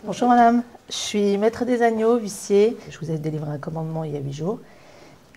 Bonjour madame, je suis maître des agneaux, huissier. Je vous ai délivré un commandement il y a 8 jours.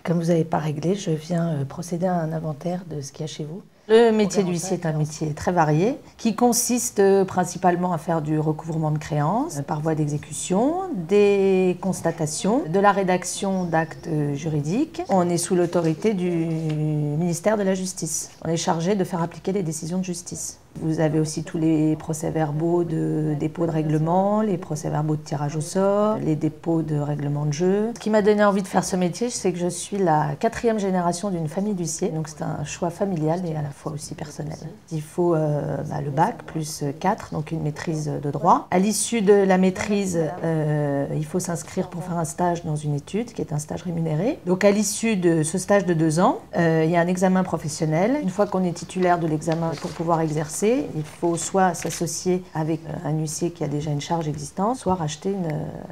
Comme vous n'avez pas réglé, je viens procéder à un inventaire de ce qu'il y a chez vous. Le métier d'huissier est un métier très varié qui consiste principalement à faire du recouvrement de créances par voie d'exécution, des constatations, de la rédaction d'actes juridiques. On est sous l'autorité du ministère de la Justice. On est chargé de faire appliquer les décisions de justice. Vous avez aussi tous les procès-verbaux de dépôt de règlement, les procès-verbaux de tirage au sort, les dépôts de règlement de jeu. Ce qui m'a donné envie de faire ce métier, c'est que je suis la 4e génération d'une famille d'huissiers. Donc c'est un choix familial et à la fois aussi personnel. Il faut le bac plus 4, donc une maîtrise de droit. À l'issue de la maîtrise, il faut s'inscrire pour faire un stage dans une étude, qui est un stage rémunéré. Donc à l'issue de ce stage de 2 ans, il y a un examen professionnel. Une fois qu'on est titulaire de l'examen pour pouvoir exercer, il faut soit s'associer avec un huissier qui a déjà une charge existante, soit racheter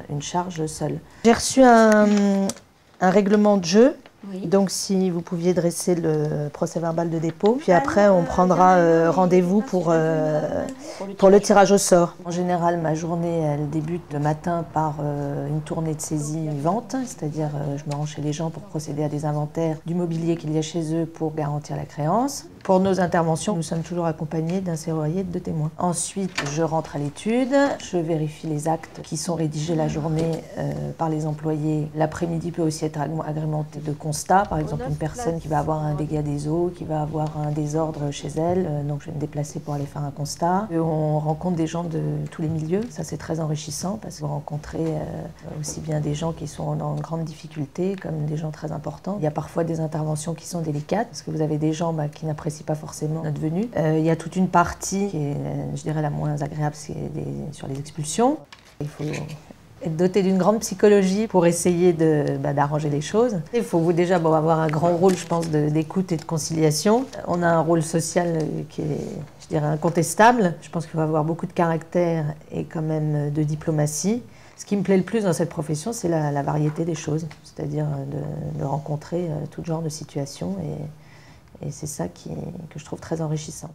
une charge seule. J'ai reçu un règlement de jeu. Oui. Donc si vous pouviez dresser le procès-verbal de dépôt, puis après on prendra rendez-vous pour le tirage au sort. En général, ma journée, elle débute le matin par une tournée de saisie-vente, c'est-à-dire je me rends chez les gens pour procéder à des inventaires du mobilier qu'il y a chez eux pour garantir la créance. Pour nos interventions, nous sommes toujours accompagnés d'un serrurier et de 2 témoins. Ensuite, je rentre à l'étude, je vérifie les actes qui sont rédigés la journée par les employés. L'après-midi peut aussi être agrémenté de constats, par exemple une personne qui va avoir un dégât des eaux, qui va avoir un désordre chez elle, donc je vais me déplacer pour aller faire un constat. On rencontre des gens de tous les milieux, ça c'est très enrichissant parce que vous rencontrez aussi bien des gens qui sont en grande difficulté comme des gens très importants. Il y a parfois des interventions qui sont délicates parce que vous avez des gens qui n'apprécient pas forcément notre venue. Il y a toute une partie qui est, je dirais, la moins agréable, c'est sur les expulsions. Il faut être doté d'une grande psychologie pour essayer d'arranger les choses. Il faut déjà avoir un grand rôle, je pense, d'écoute et de conciliation. On a un rôle social qui est, je dirais, incontestable. Je pense qu'il faut avoir beaucoup de caractère et quand même de diplomatie. Ce qui me plaît le plus dans cette profession, c'est la variété des choses, c'est-à-dire de rencontrer tout genre de situations et c'est ça que je trouve très enrichissant.